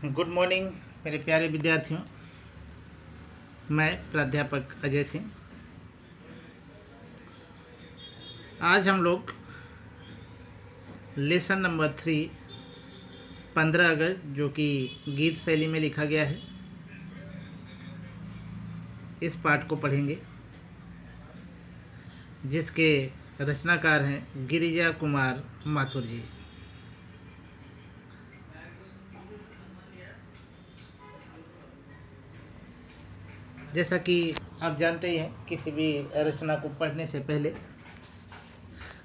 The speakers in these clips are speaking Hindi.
गुड मॉर्निंग मेरे प्यारे विद्यार्थियों। मैं प्राध्यापक अजय सिंह। आज हम लोग लेसन नंबर 3 15 अगस्त जो कि गीत शैली में लिखा गया है, इस पाठ को पढ़ेंगे, जिसके रचनाकार हैं गिरिजा कुमार माथुर जी। जैसा कि आप जानते ही हैं, किसी भी रचना को पढ़ने से पहले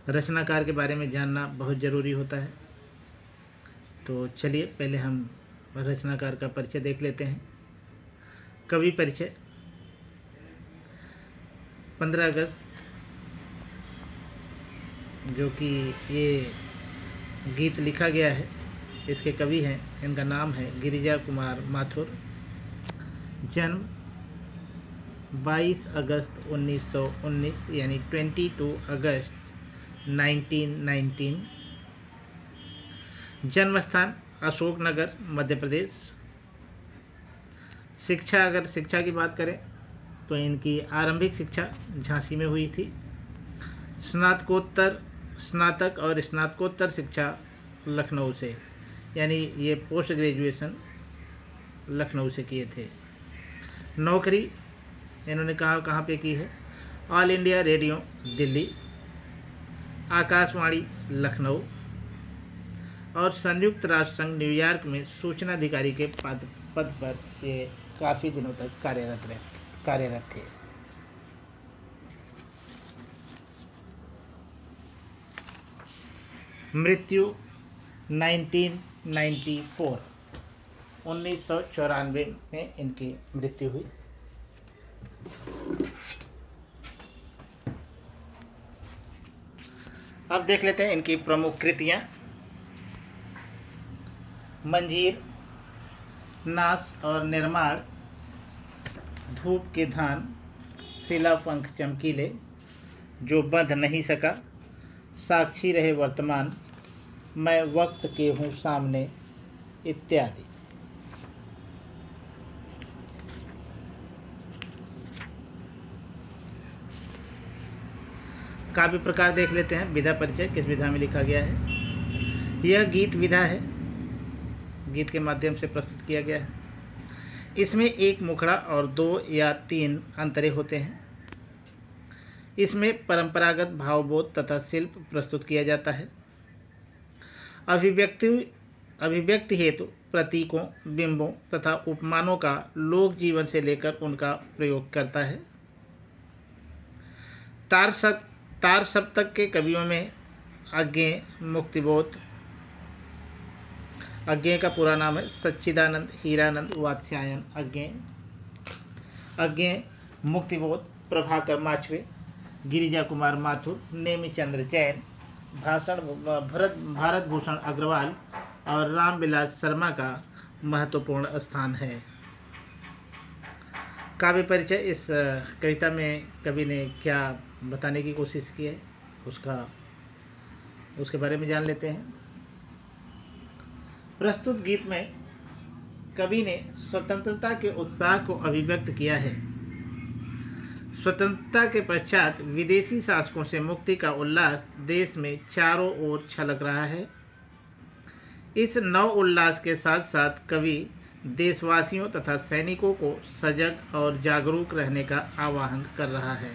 रचनाकार के बारे में जानना बहुत ज़रूरी होता है। तो चलिए पहले हम रचनाकार का परिचय देख लेते हैं। कवि परिचय। 15 अगस्त जो कि ये गीत लिखा गया है, इसके कवि हैं, इनका नाम है गिरिजा कुमार माथुर। जन्म 22 अगस्त 1919 यानी 22 अगस्त 1919। जन्म स्थान अशोकनगर, मध्य प्रदेश। शिक्षा, अगर शिक्षा की बात करें तो इनकी आरंभिक शिक्षा झांसी में हुई थी। स्नातक और स्नातकोत्तर शिक्षा लखनऊ से, यानी ये पोस्ट ग्रेजुएशन लखनऊ से किए थे। नौकरी इन्होंने कहाँ पे की है? All India radio Delhi, Akashvani Lucknow और संयुक्त राष्ट्र संघ न्यूयॉर्क में सूचना अधिकारी के पद पर ये काफ़ी दिनों तक कार्यरत थे। मृत्यु 1994 में इनकी मृत्यु हुई। अब देख लेते हैं इनकी प्रमुख कृतियां। मंजीर, नाश और निर्माण, धूप के धान, सिला पंख चमकीले, जो बंध नहीं सका, साक्षी रहे वर्तमान, मैं वक्त के हूँ सामने, इत्यादि। काव्य प्रकार देख लेते हैं। विधा परिचय, किस विधा में लिखा गया है? यह गीत विधा है, गीत के माध्यम से प्रस्तुत किया गया है। इसमें एक मुखड़ा और 2 या 3 अंतरे होते हैं। इसमें परंपरागत भावबोध तथा शिल्प प्रस्तुत किया जाता है। अभिव्यक्ति हेतु प्रतीकों, बिंबों तथा उपमानों का लोक जीवन से लेकर उनका प्रयोग करता है। तार सप्तक के कवियों में अज्ञेय, मुक्तिबोध, अज्ञेय का पूरा नाम है सच्चिदानंद हीरानंद वात्स्यायन अज्ञेय, मुक्तिबोध, प्रभाकर माचवे, गिरिजा कुमार माथुर, नेमिचंद्र जैन, भारत भूषण अग्रवाल और रामविलास शर्मा का महत्वपूर्ण स्थान है। काव्य परिचय। इस कविता में कवि ने क्या बताने की कोशिश की है, उसके बारे में जान लेते हैं। प्रस्तुत गीत में कवि ने स्वतंत्रता के उत्साह को अभिव्यक्त किया है। स्वतंत्रता के पश्चात विदेशी शासकों से मुक्ति का उल्लास देश में चारों ओर छलक रहा है। इस नव उल्लास के साथ साथ कवि देशवासियों तथा सैनिकों को सजग और जागरूक रहने का आह्वान कर रहा है।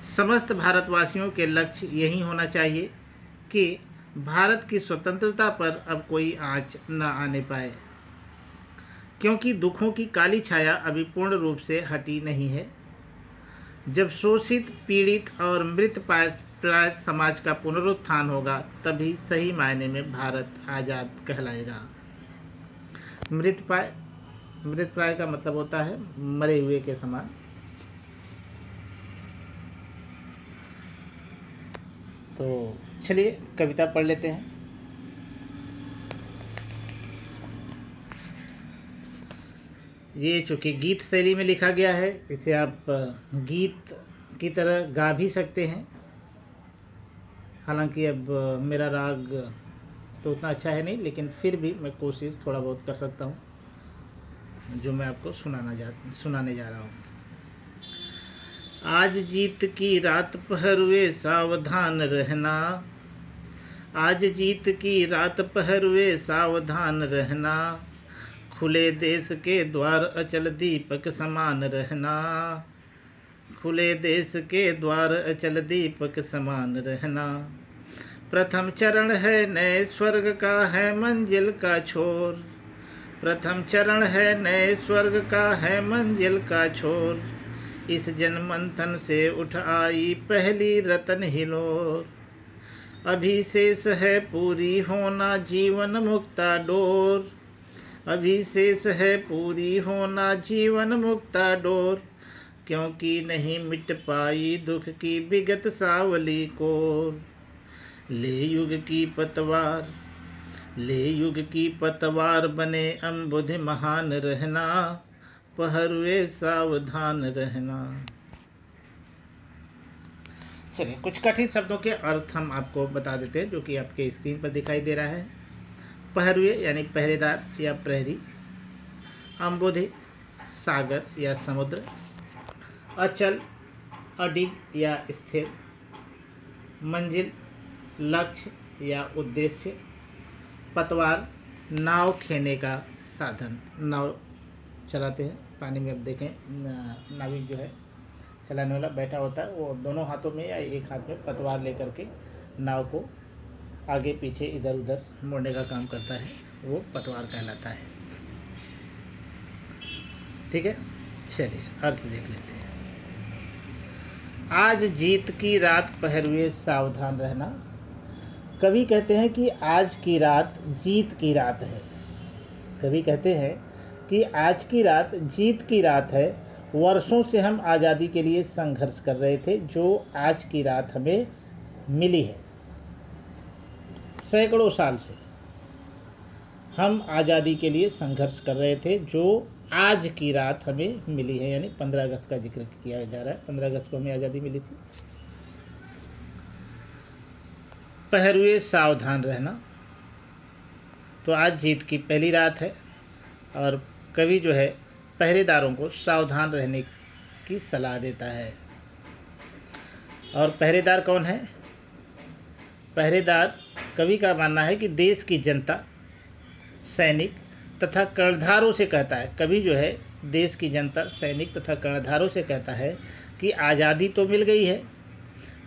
समस्त भारतवासियों के लक्ष्य यही होना चाहिए कि भारत की स्वतंत्रता पर अब कोई आंच न आने पाए, क्योंकि दुखों की काली छाया अभी पूर्ण रूप से हटी नहीं है। जब शोषित, पीड़ित और मृत प्राय समाज का पुनरुत्थान होगा, तभी सही मायने में भारत आजाद कहलाएगा। मृत प्राय का मतलब होता है मरे हुए के समान। तो चलिए कविता पढ़ लेते हैं। ये चूंकि गीत शैली में लिखा गया है, इसे आप गीत की तरह गा भी सकते हैं। हालांकि अब मेरा राग तो उतना अच्छा है नहीं, लेकिन फिर भी मैं कोशिश थोड़ा बहुत कर सकता हूँ जो मैं आपको सुनाने जा रहा हूँ। आज जीत की रात पहरुए सावधान रहना, आज जीत की रात पहरुए सावधान रहना, खुले देश के द्वार अचल दीपक समान रहना, खुले देश के द्वार अचल दीपक समान रहना। प्रथम चरण है नए स्वर्ग का है मंजिल का छोर, प्रथम चरण है नए स्वर्ग का है मंजिल का छोर, इस जनमंथन से उठ आई पहली रतन हिलोर, अभी शेष है पूरी होना जीवन मुक्ता डोर, अभी शेष है पूरी होना जीवन मुक्ता डोर, क्योंकि नहीं मिट पाई दुख की विगत सावली कोर, ले युग की पतवार, ले युग की पतवार बने अम्बुध महान रहना, पहरुए सावधान रहना। चलिए कुछ कठिन शब्दों के अर्थ हम आपको बता देते हैं जो कि आपके स्क्रीन पर दिखाई दे रहा है। पहरुए यानी पहरेदार या प्रहरी, अम्बुध सागर या समुद्र, अचल अडिग या स्थिर, मंजिल लक्ष्य या उद्देश्य, पतवार नाव खेने का साधन, नाव चलाते हैं पानी में। अब देखें नाविक जो है चलाने वाला बैठा होता है, वो दोनों हाथों में या एक हाथ में पतवार लेकर के नाव को आगे पीछे इधर उधर मोड़ने का काम करता है, वो पतवार कहलाता है। ठीक है, चलिए अर्थ देख लेते हैं। आज जीत की रात पहरुए सावधान रहना। कवि कहते हैं कि आज की रात जीत की रात है, कवि कहते हैं कि आज की रात जीत की रात है। वर्षों से हम आज़ादी के लिए संघर्ष कर रहे थे, जो आज की रात हमें मिली है। सैकड़ों साल से हम आज़ादी के लिए संघर्ष कर रहे थे, जो आज की रात हमें मिली है, यानी 15 अगस्त का जिक्र किया जा रहा है। 15 अगस्त को हमें आज़ादी मिली थी। पहरुए सावधान रहना, तो आज जीत की पहली रात है और कवि जो है पहरेदारों को सावधान रहने की सलाह देता है। और पहरेदार कौन है? पहरेदार कवि का मानना है कि देश की जनता, सैनिक तथा कर्णधारों से कहता है। कवि जो है देश की जनता, सैनिक तथा कर्णधारों से कहता है कि आज़ादी तो मिल गई है,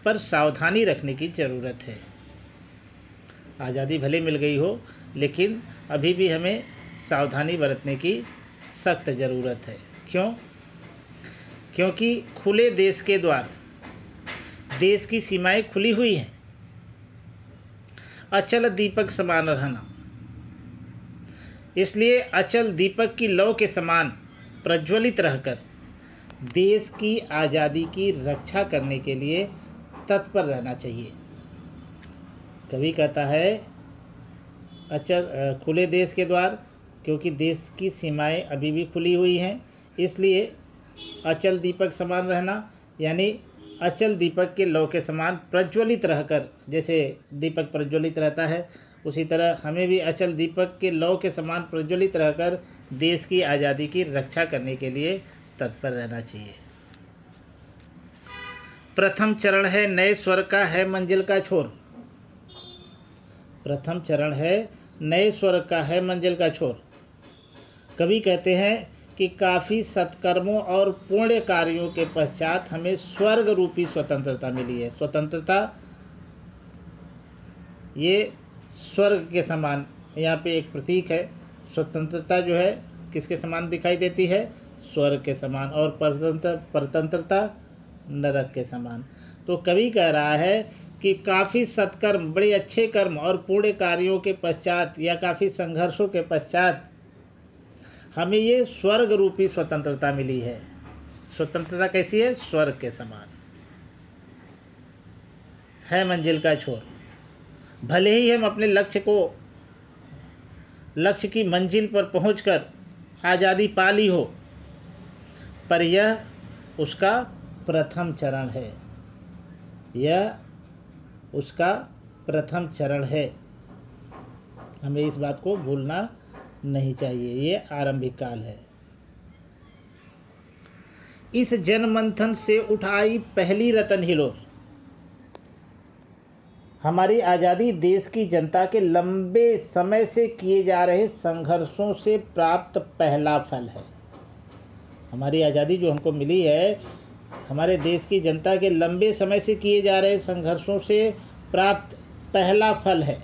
पर सावधानी रखने की ज़रूरत है। आज़ादी भले मिल गई हो, लेकिन अभी भी हमें सावधानी बरतने की सख्त ज़रूरत है। क्यों? क्योंकि खुले देश के द्वार, देश की सीमाएं खुली हुई हैं। अचल दीपक समान रहना, इसलिए अचल दीपक की लौ के समान प्रज्वलित रहकर देश की आज़ादी की रक्षा करने के लिए तत्पर रहना चाहिए। कवि कहता है अचल खुले देश के द्वार, क्योंकि देश की सीमाएं अभी भी खुली हुई हैं, इसलिए अचल दीपक समान रहना, यानी अचल दीपक के लौ के समान प्रज्वलित रहकर, जैसे दीपक प्रज्वलित रहता है उसी तरह हमें भी अचल दीपक के लौ के समान प्रज्वलित रहकर देश की आज़ादी की रक्षा करने के लिए तत्पर रहना चाहिए। प्रथम चरण है नए स्वर का है मंजिल का छोर। प्रथम चरण है नए स्वर का है मंजिल का छोर। कवि कहते हैं कि काफ़ी सत्कर्मों और पुण्य कार्यों के पश्चात हमें स्वर्ग रूपी स्वतंत्रता मिली है। स्वतंत्रता, ये स्वर्ग के समान यहाँ पे एक प्रतीक है। स्वतंत्रता जो है किसके समान दिखाई देती है? स्वर्ग के समान। और परतंत्रता नरक के समान। तो कवि कह रहा है कि काफ़ी सत्कर्म, बड़े अच्छे कर्म और पुण्य कार्यों के पश्चात या काफ़ी संघर्षों के पश्चात हमें ये स्वर्ग रूपी स्वतंत्रता मिली है। स्वतंत्रता कैसी है? स्वर्ग के समान है मंजिल का छोर। भले ही हम अपने लक्ष्य की मंजिल पर पहुंचकर आज़ादी पा ली हो, पर यह उसका प्रथम चरण है। यह उसका प्रथम चरण है। हमें इस बात को भूलना नहीं चाहिए। ये आरंभिक काल है। इस जनमंथन से उठाई पहली रतन हिलोर। हमारी आज़ादी देश की जनता के लंबे समय से किए जा रहे संघर्षों से प्राप्त पहला फल है। हमारी आज़ादी जो हमको मिली है, हमारे देश की जनता के लंबे समय से किए जा रहे संघर्षों से प्राप्त पहला फल है।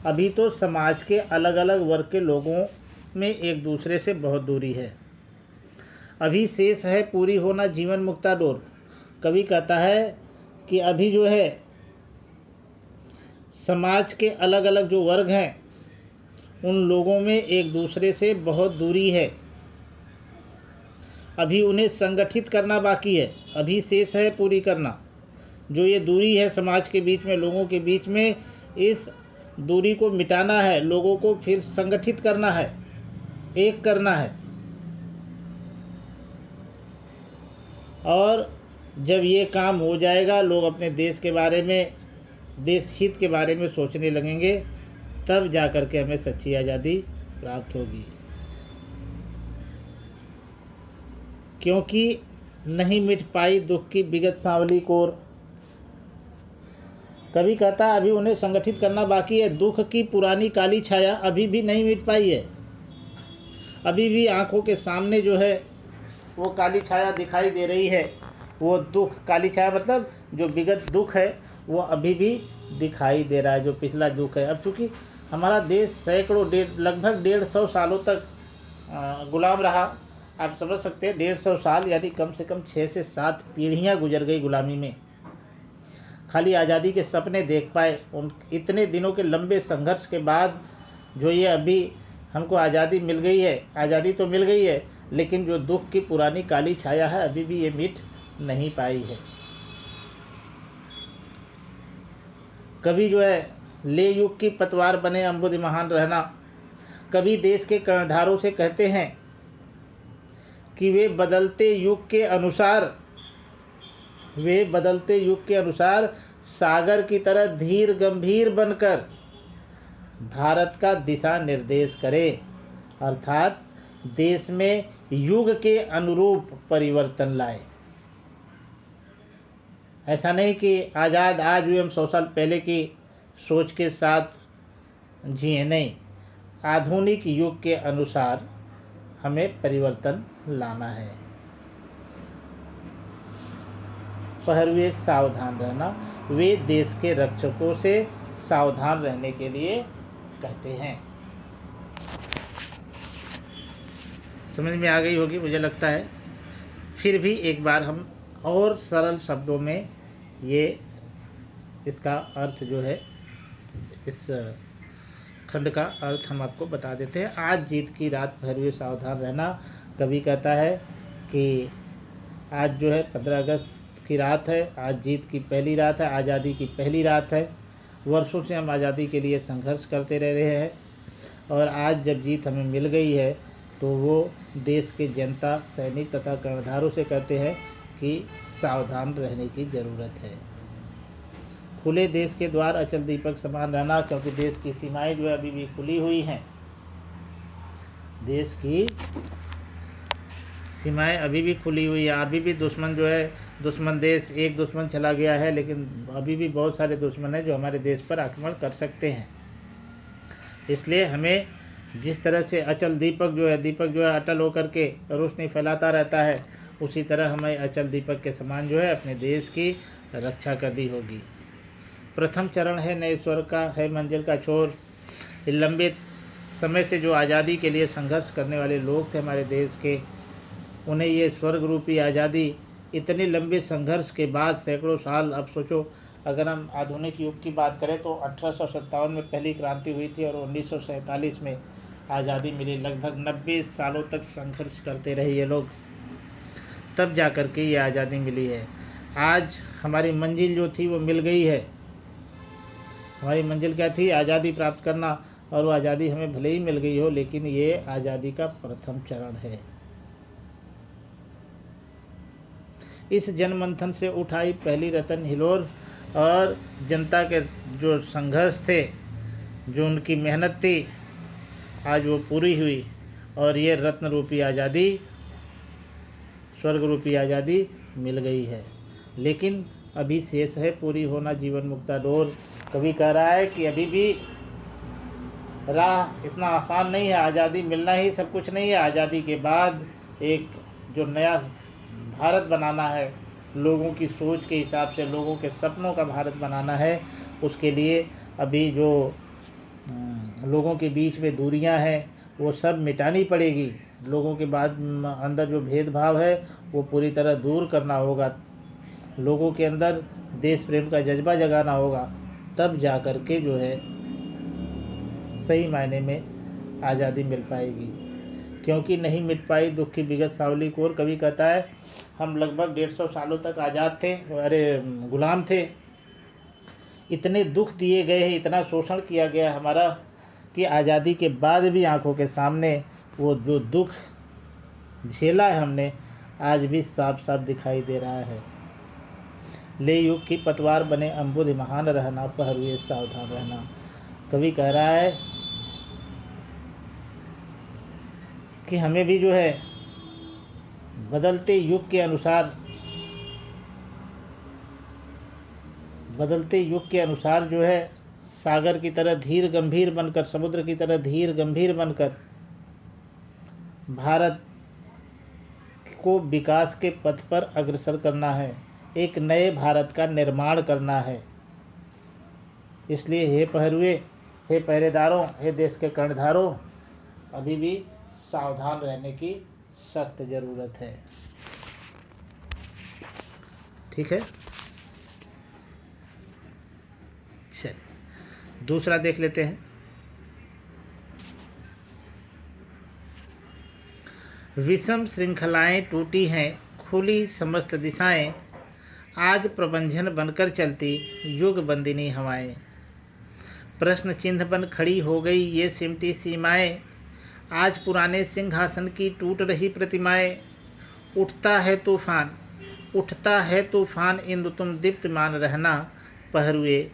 अभी तो समाज के अलग अलग वर्ग के लोगों में एक दूसरे से बहुत दूरी है। अभी शेष है पूरी होना जीवन मुक्ता डोर। कवि कहता है कि अभी जो है समाज के अलग अलग जो वर्ग हैं, उन लोगों में एक दूसरे से बहुत दूरी है। अभी उन्हें संगठित करना बाकी है। अभी शेष है पूरी करना। जो ये दूरी है समाज के बीच में, लोगों के बीच में, इस दूरी को मिटाना है। लोगों को फिर संगठित करना है, एक करना है। और जब ये काम हो जाएगा, लोग अपने देश के बारे में, देश हित के बारे में सोचने लगेंगे, तब जाकर के हमें सच्ची आज़ादी प्राप्त होगी। क्योंकि नहीं मिट पाई दुख की विगत सांवली कोर। कभी कहता अभी उन्हें संगठित करना बाकी है। दुख की पुरानी काली छाया अभी भी नहीं मिट पाई है। अभी भी आंखों के सामने जो है वो काली छाया दिखाई दे रही है। वो दुख, काली छाया मतलब जो विगत दुख है, वो अभी भी दिखाई दे रहा है, जो पिछला दुख है। अब चूँकि हमारा देश सैकड़ों, लगभग 150 सालों तक गुलाम रहा। आप समझ सकते हैं 150 साल यानी कम से कम 6 से 7 पीढ़ियाँ गुजर गई गुलामी में। खाली आज़ादी के सपने देख पाए। उन इतने दिनों के लंबे संघर्ष के बाद जो ये अभी हमको आज़ादी मिल गई है, आज़ादी तो मिल गई है, लेकिन जो दुख की पुरानी काली छाया है अभी भी ये मिट नहीं पाई है। कभी जो है ले युग की पतवार बने अम्बुद महान रहना। कभी देश के कर्णधारों से कहते हैं कि वे बदलते युग के अनुसार सागर की तरह धीर गंभीर बनकर भारत का दिशा निर्देश करे, अर्थात देश में युग के अनुरूप परिवर्तन लाए। ऐसा नहीं कि आज़ाद आज हुए, हम 100 साल पहले की सोच के साथ जिए, नहीं। आधुनिक युग के अनुसार हमें परिवर्तन लाना है। पहरवे सावधान रहना, वे देश के रक्षकों से सावधान रहने के लिए कहते हैं। समझ में आ गई होगी मुझे लगता है। फिर भी एक बार हम और सरल शब्दों में ये इसका अर्थ जो है, इस खंड का अर्थ हम आपको बता देते हैं। आज जीत की रात भर सावधान रहना। कवि कहता है कि आज जो है 15 अगस्त की रात है, आज जीत की पहली रात है, आज़ादी की पहली रात है। वर्षों से हम आज़ादी के लिए संघर्ष करते रह रहे हैं, और आज जब जीत हमें मिल गई है तो वो देश के जनता, सैनिक तथा कर्णधारों से कहते हैं कि सावधान रहने की ज़रूरत है। खुले देश के द्वार अचल दीपक समान रहना, क्योंकि देश की सीमाएं जो है अभी भी खुली हुई हैं। देश की सीमाएं अभी भी खुली हुई है। अभी भी दुश्मन जो है, दुश्मन देश, एक दुश्मन चला गया है, लेकिन अभी भी बहुत सारे दुश्मन हैं जो हमारे देश पर आक्रमण कर सकते हैं। इसलिए हमें जिस तरह से अचल दीपक जो है अटल होकर के रोशनी फैलाता रहता है, उसी तरह हमें अचल दीपक के समान जो है अपने देश की रक्षा करनी होगी। प्रथम चरण है नए स्वर्ग का, है मंजिल का छोर। लंबे समय से जो आज़ादी के लिए संघर्ष करने वाले लोग थे हमारे देश के, उन्हें ये स्वर्ग रूपी आज़ादी इतने लंबे संघर्ष के बाद, सैकड़ों साल, अब सोचो अगर हम आधुनिक युग की बात करें तो 1857 में पहली क्रांति हुई थी और 1947 में आज़ादी मिली। लगभग 90 सालों तक संघर्ष करते रहे ये लोग, तब जा कर के ये आज़ादी मिली है। आज हमारी मंजिल जो थी वो मिल गई है। हमारी मंजिल क्या थी? आज़ादी प्राप्त करना, और वो आज़ादी हमें भले ही मिल गई हो, लेकिन ये आज़ादी का प्रथम चरण है। इस जनमंथन से उठाई पहली रतन हिलोर, और जनता के जो संघर्ष थे, जो उनकी मेहनत थी आज वो पूरी हुई और ये रत्न रूपी आज़ादी, स्वर्ग रूपी आज़ादी मिल गई है। लेकिन अभी शेष है पूरी होना जीवन मुक्ता डोर। कवि कह रहा है कि अभी भी राह इतना आसान नहीं है, आज़ादी मिलना ही सब कुछ नहीं है। आज़ादी के बाद एक जो नया भारत बनाना है, लोगों की सोच के हिसाब से, लोगों के सपनों का भारत बनाना है, उसके लिए अभी जो लोगों के बीच में दूरियां हैं वो सब मिटानी पड़ेगी। लोगों के बाद अंदर जो भेदभाव है वो पूरी तरह दूर करना होगा। लोगों के अंदर देश प्रेम का जज्बा जगाना होगा, तब जा कर के जो है सही मायने में आज़ादी मिल पाएगी। क्योंकि नहीं मिट पाई दुख की विगत सावली को। और कवि कहता है हम लगभग 150 सालों तक आज़ाद थे, गुलाम थे। इतने दुख दिए गए हैं, इतना शोषण किया गया हमारा, कि आज़ादी के बाद भी आंखों के सामने वो जो दुख झेला है हमने आज भी साफ साफ दिखाई दे रहा है। ले युग की पतवार बने अम्बुध महान रहना, पहरुए सावधान रहना। कवि कह रहा है कि हमें भी जो है बदलते युग के अनुसार जो है सागर की तरह धीर गंभीर बनकर, समुद्र की तरह धीर गंभीर बनकर भारत को विकास के पथ पर अग्रसर करना है, एक नए भारत का निर्माण करना है। इसलिए हे पहरुए, हे पहरेदारों, हे देश के कर्णधारों, अभी भी सावधान रहने की सख्त जरूरत है। ठीक है, चलिए दूसरा देख लेते हैं। विषम श्रृंखलाएं टूटी हैं, खुली समस्त दिशाएं, आज प्रबंधन बनकर चलती युग बंदिनी हवाएं। प्रश्न चिन्ह बन खड़ी हो गई ये सिमटी सीमाएं, आज पुराने सिंहासन की टूट रही प्रतिमाएं। उठता है तूफान, इंदु तुम दीप्तमान रहना, पहरुए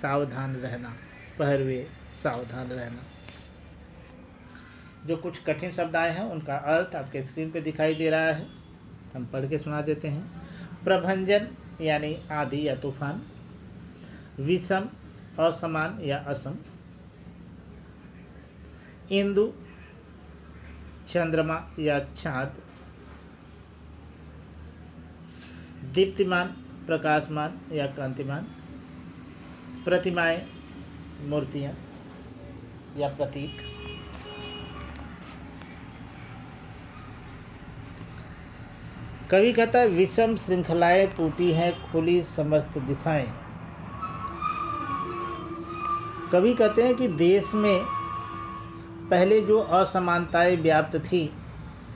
सावधान रहना, पहरुए सावधान रहना। जो कुछ कठिन शब्द आए हैं उनका अर्थ आपके स्क्रीन पे दिखाई दे रहा है, हम पढ़ के सुना देते हैं। प्रभंजन यानी आंधी या तूफान, विषम असमान या असम, इंदु चंद्रमा या चाँद, दीप्तिमान प्रकाशमान या कांतिमान, प्रतिमाएं मूर्तियां या प्रतीक। कवि कहता है विषम श्रृंखलाएं टूटी हैं, खुली समस्त दिशाएं। कवि कहते हैं कि देश में पहले जो असमानताएं व्याप्त थी,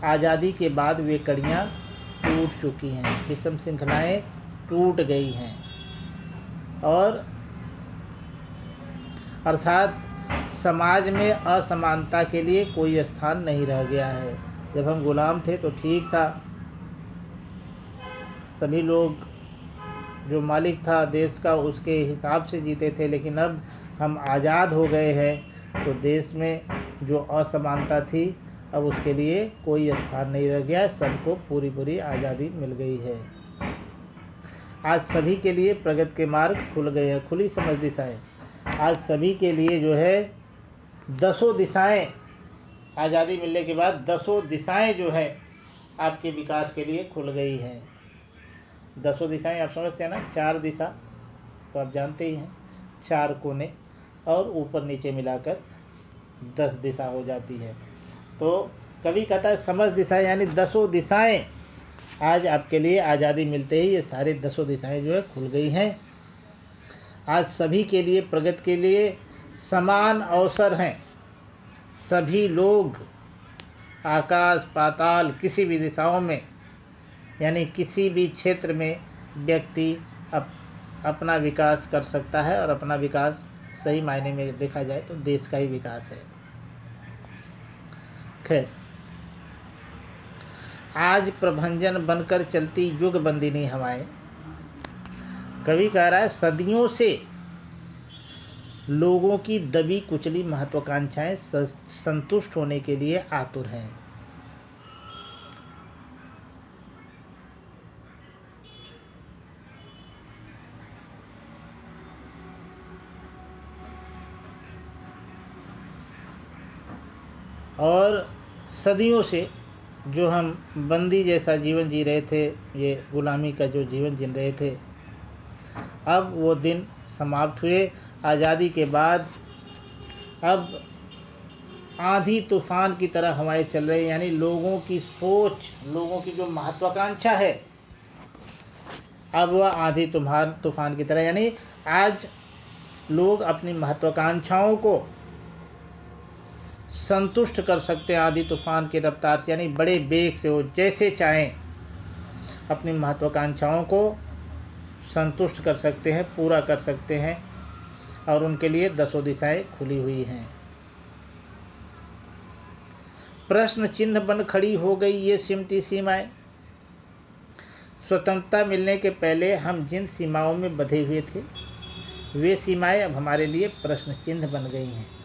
आज़ादी के बाद वे कड़ियां टूट चुकी हैं, विषम श्रृंखलाएं टूट गई हैं। और अर्थात समाज में असमानता के लिए कोई स्थान नहीं रह गया है। जब हम गुलाम थे तो ठीक था, सभी लोग जो मालिक था देश का उसके हिसाब से जीते थे। लेकिन अब हम आज़ाद हो गए हैं तो देश में जो असमानता थी अब उसके लिए कोई स्थान नहीं रह गया, सबको पूरी पूरी आज़ादी मिल गई है। आज सभी के लिए प्रगति के मार्ग खुल गए हैं, खुली समझ दिशाएं। आज सभी के लिए जो है 10 दिशाएं, आज़ादी मिलने के बाद 10 दिशाएं जो है आपके विकास के लिए खुल गई हैं। 10 दिशाएं आप समझते हैं ना, 4 दिशा तो आप जानते ही हैं, 4 कोने और ऊपर नीचे मिलाकर 10 दिशा हो जाती है। तो कवि कहता है समझ दिशाएं यानी 10 दिशाएं आज आपके लिए आज़ादी मिलते ही ये सारे 10 दिशाएं जो है खुल गई हैं। आज सभी के लिए प्रगति के लिए समान अवसर हैं। सभी लोग आकाश पाताल किसी भी दिशाओं में यानी किसी भी क्षेत्र में व्यक्ति अपना विकास कर सकता है और अपना विकास सही मायने में देखा जाए तो देश का ही विकास है। खैर, आज प्रभंजन बनकर चलती युग बंदिनी हवाएं। कवि कह रहा है सदियों से लोगों की दबी कुचली महत्वाकांक्षाएं संतुष्ट होने के लिए आतुर हैं। और सदियों से जो हम बंदी जैसा जीवन जी रहे थे, ये गुलामी का जो जीवन जी रहे थे, अब वो दिन समाप्त हुए। आज़ादी के बाद अब आंधी तूफान की तरह हवाएं चल रही हैं, यानी लोगों की सोच, लोगों की जो महत्वाकांक्षा है, अब वह आंधी तूफान की तरह, यानी आज लोग अपनी महत्वाकांक्षाओं को संतुष्ट कर सकते हैं आंधी तूफान की रफ्तार से, यानी बड़े बेग से वो जैसे चाहें अपनी महत्वाकांक्षाओं को संतुष्ट कर सकते हैं, पूरा कर सकते हैं, और उनके लिए दसों दिशाएं खुली हुई हैं। प्रश्न चिन्ह बन खड़ी हो गई ये सिमटी सीमाएं। स्वतंत्रता मिलने के पहले हम जिन सीमाओं में बंधे हुए थे, वे सीमाएं अब हमारे लिए प्रश्न चिन्ह बन गई हैं।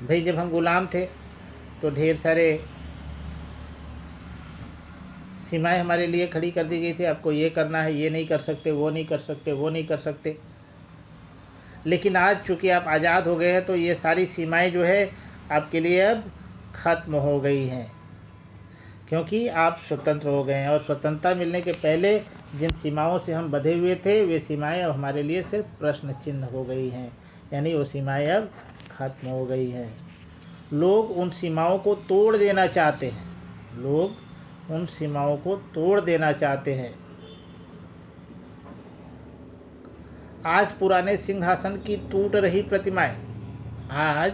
भाई, जब हम गुलाम थे तो ढेर सारे सीमाएं हमारे लिए खड़ी कर दी गई थी, आपको ये करना है, ये नहीं कर सकते, वो नहीं कर सकते, वो नहीं कर सकते। लेकिन आज चूंकि आप आज़ाद हो गए हैं तो ये सारी सीमाएं जो है आपके लिए अब खत्म हो गई हैं, क्योंकि आप स्वतंत्र हो गए हैं। और स्वतंत्रता मिलने के पहले जिन सीमाओं से हम बंधे हुए थे, वे सीमाएं अब हमारे लिए सिर्फ प्रश्न चिन्ह हो गई हैं, यानी वो सीमाएं अब खत्म हो गई हैं। लोग उन सीमाओं को तोड़ देना चाहते हैं, लोग उन सीमाओं को तोड़ देना चाहते हैं। आज पुराने सिंहासन की टूट रही प्रतिमाएं, आज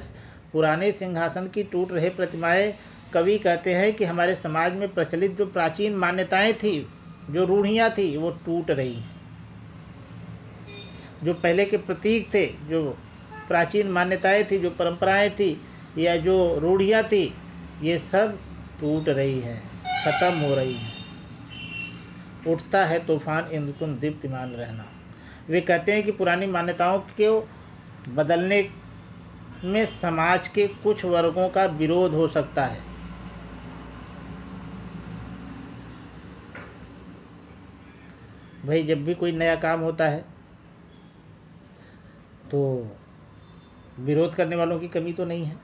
पुराने सिंहासन की टूट रही प्रतिमाएं, कवि कहते हैं कि हमारे समाज में प्रचलित जो प्राचीन मान्यताएं थी, जो रूढ़ियां थी, वो टूट रही हैं। जो पहले के प्रतीक थे, जो प्राचीन मान्यताएं थी, जो परंपराएं थी, या जो रूढ़ियां थी, ये सब टूट रही हैं, खत्म हो रही हैं। उठता है तूफान इंद्र तुम दीप्तिमान रहना। वे कहते हैं कि पुरानी मान्यताओं के बदलने में समाज के कुछ वर्गों का विरोध हो सकता है। भाई, जब भी कोई नया काम होता है तो विरोध करने वालों की कमी तो नहीं है,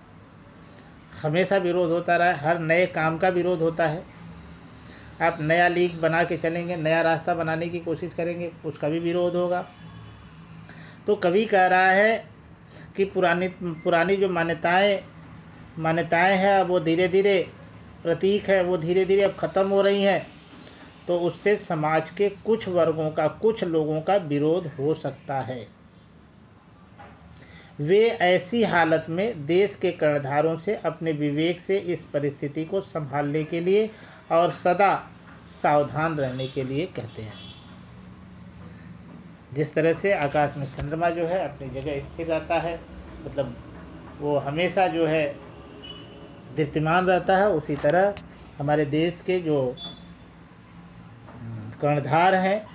हमेशा विरोध होता रहा है, हर नए काम का विरोध होता है। आप नया लीग बना के चलेंगे, नया रास्ता बनाने की कोशिश करेंगे, उसका भी विरोध होगा। तो कवि कह रहा है कि पुरानी जो मान्यताएं हैं, वो धीरे धीरे, प्रतीक है, वो धीरे धीरे अब खत्म हो रही हैं। तो उससे समाज के कुछ वर्गों का, कुछ लोगों का विरोध हो सकता है। वे ऐसी हालत में देश के कर्णधारों से अपने विवेक से इस परिस्थिति को संभालने के लिए और सदा सावधान रहने के लिए कहते हैं। जिस तरह से आकाश में चंद्रमा जो है अपनी जगह स्थिर रहता है, मतलब वो हमेशा जो है दीप्तिमान रहता है, उसी तरह हमारे देश के जो कर्णधार हैं,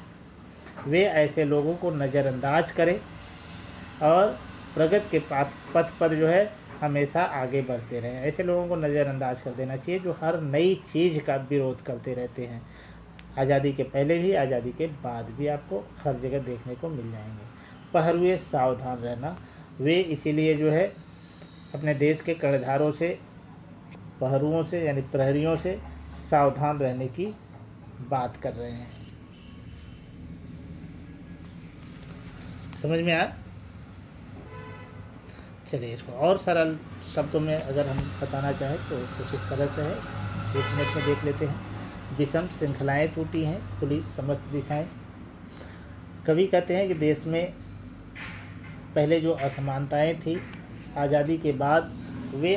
वे ऐसे लोगों को नज़रअंदाज करें और प्रगति के पथ पर जो है हमेशा आगे बढ़ते रहें। ऐसे लोगों को नज़रअंदाज कर देना चाहिए जो हर नई चीज़ का विरोध करते रहते हैं। आज़ादी के पहले भी, आज़ादी के बाद भी आपको हर जगह देखने को मिल जाएंगे। पहरुए सावधान रहना, वे इसीलिए जो है अपने देश के कर्णधारों से, पहरुओं से, यानी प्रहरियों से सावधान रहने की बात कर रहे हैं। समझ में आया? चलिए, इसको और सरल शब्दों में अगर हम बताना चाहें तो कुछ इस तरह से है, 1 मिनट में देख लेते हैं। विषम श्रृंखलाएं टूटी हैं, खुली समस्त दिशाएं। कवि कहते हैं कि देश में पहले जो असमानताएं थी, आज़ादी के बाद वे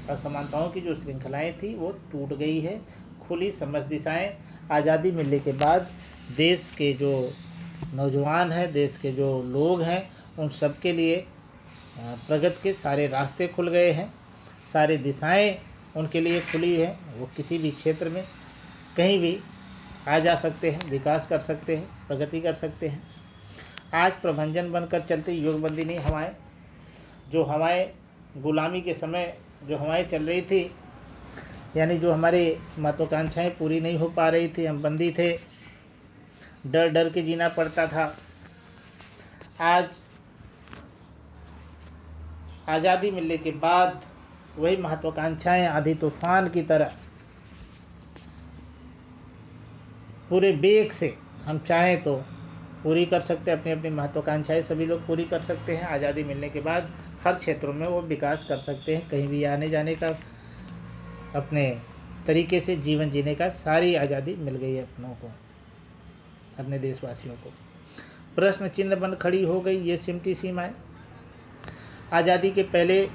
असमानताओं की जो श्रृंखलाएं थी वो टूट गई है। खुली समस्त दिशाएं, आज़ादी मिलने के बाद देश के जो नौजवान हैं, देश के जो लोग हैं, उन सब के लिए प्रगति के सारे रास्ते खुल गए हैं, सारी दिशाएं उनके लिए खुली हैं। वो किसी भी क्षेत्र में कहीं भी आ जा सकते हैं, विकास कर सकते हैं, प्रगति कर सकते हैं। आज प्रभंजन बनकर चलते युगबंदी नहीं हवाएं, जो हवाएं गुलामी के समय जो हवाएं चल रही थी, यानी जो हमारी महत्वाकांक्षाएं पूरी नहीं हो पा रही थी, हम बंदी थे, डर डर के जीना पड़ता था। आज आज़ादी मिलने के बाद वही महत्वाकांक्षाएं आधी तूफान की तरह पूरे वेग से हम चाहें तो पूरी कर सकते हैं। अपनी अपनी महत्वाकांक्षाएं सभी लोग पूरी कर सकते हैं। आज़ादी मिलने के बाद हर क्षेत्रों में वो विकास कर सकते हैं, कहीं भी आने जाने का, अपने तरीके से जीवन जीने का सारी आज़ादी मिल गई है अपनों को, अपने देशवासियों को। प्रश्न चिन्ह बन खड़ी हो गई ये सिमटी सीमाएं। आज़ादी के पहले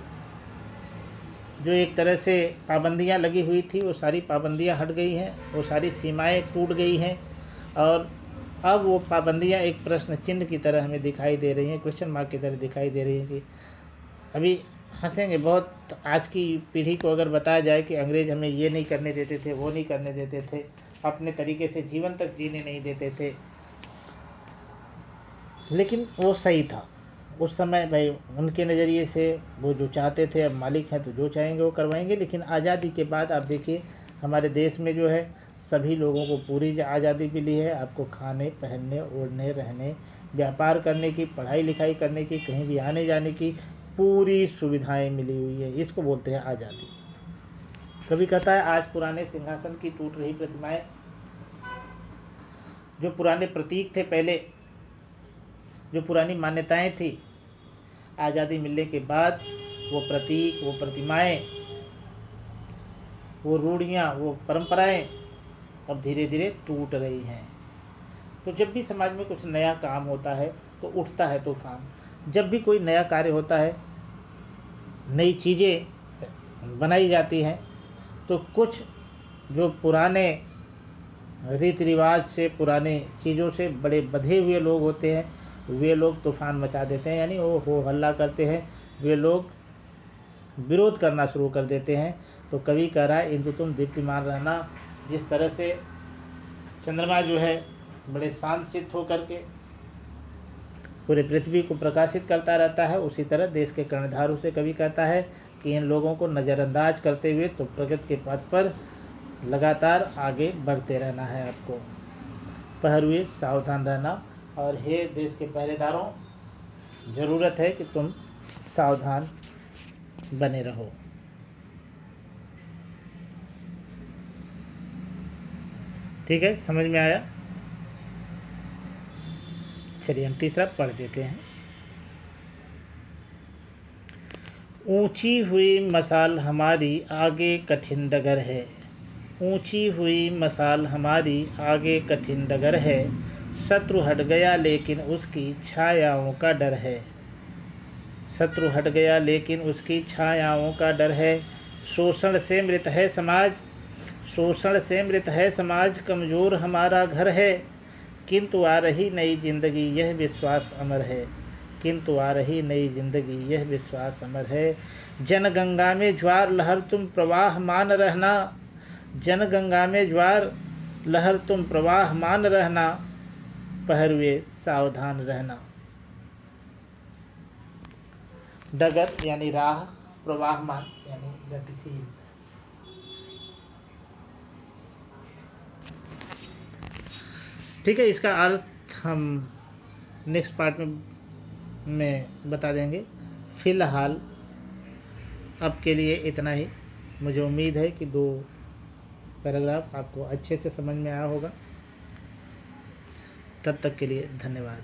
जो एक तरह से पाबंदियां लगी हुई थी वो सारी पाबंदियां हट गई हैं, वो सारी सीमाएं टूट गई हैं, और अब वो पाबंदियां एक प्रश्न चिन्ह की तरह हमें दिखाई दे रही हैं, क्वेश्चन मार्क की तरह दिखाई दे रही हैं। कि अभी हंसेंगे बहुत, आज की पीढ़ी को अगर बताया जाए कि अंग्रेज हमें ये नहीं करने देते थे, वो नहीं करने देते थे, अपने तरीके से जीवन तक जीने नहीं देते थे, लेकिन वो सही था उस समय। भाई उनके नज़रिए से वो जो चाहते थे, अब मालिक हैं तो जो चाहेंगे वो करवाएंगे। लेकिन आज़ादी के बाद आप देखिए हमारे देश में जो है सभी लोगों को पूरी आज़ादी मिली है। आपको खाने, पहनने, ओढ़ने, रहने, व्यापार करने की, पढ़ाई लिखाई करने की, कहीं भी आने जाने की पूरी सुविधाएं मिली हुई है। इसको बोलते हैं आज़ादी। कभी कहता है आज पुराने सिंहासन की टूट रही प्रतिमाएं, जो पुराने प्रतीक थे पहले, जो पुरानी मान्यताएं थी, आज़ादी मिलने के बाद वो प्रतीक, वो प्रतिमाएं, वो रूढ़ियाँ, वो परंपराएं अब धीरे धीरे टूट रही हैं। तो जब भी समाज में कुछ नया काम होता है तो उठता है तूफान। जब भी कोई नया कार्य होता है, नई चीज़ें बनाई जाती हैं, तो कुछ जो पुराने रीति रिवाज से, पुराने चीज़ों से बड़े बंधे हुए लोग होते हैं, वे लोग तूफान मचा देते हैं, यानी वो हो हल्ला करते हैं, वे लोग विरोध करना शुरू कर देते हैं। तो कवि कह रहा है इंदु तुम दीप्तिमान रहना। जिस तरह से चंद्रमा जो है बड़े शांत चित्त होकर के पूरे पृथ्वी को प्रकाशित करता रहता है, उसी तरह देश के कर्णधारों से कवि कहता है कि इन लोगों को नज़रअंदाज करते हुए तो प्रगति के पथ पर लगातार आगे बढ़ते रहना है। आपको पहरुए सावधान रहना। और हे देश के पहरेदारों, ज़रूरत है कि तुम सावधान बने रहो। ठीक है, समझ में आया? चलिए हम तीसरा पढ़ देते हैं। ऊंची हुई मसाल हमारी आगे कठिन डगर है, ऊंची हुई मसाल हमारी आगे कठिन डगर है, शत्रु हट गया लेकिन उसकी छायाओं का डर है, शत्रु हट गया लेकिन उसकी छायाओं का डर है। शोषण से मृत है समाज, शोषण से मृत है समाज, कमज़ोर हमारा घर है, किंतु आ रही नई जिंदगी यह विश्वास अमर है, किंतु आ रही नई जिंदगी यह विश्वास अमर है। जनगंगा में ज्वार लहर तुम प्रवाह मान रहना, जनगंगा में ज्वार लहर तुम प्रवाह मान रहना, पहरुए सावधान रहना। डगर यानी राह, प्रवाहमान यानी गतिशील। ठीक है, इसका अर्थ हम नेक्स्ट पार्ट में बता देंगे। फिलहाल अब के लिए इतना ही। मुझे उम्मीद है कि 2 पैराग्राफ आपको अच्छे से समझ में आया होगा। तब तक के लिए धन्यवाद।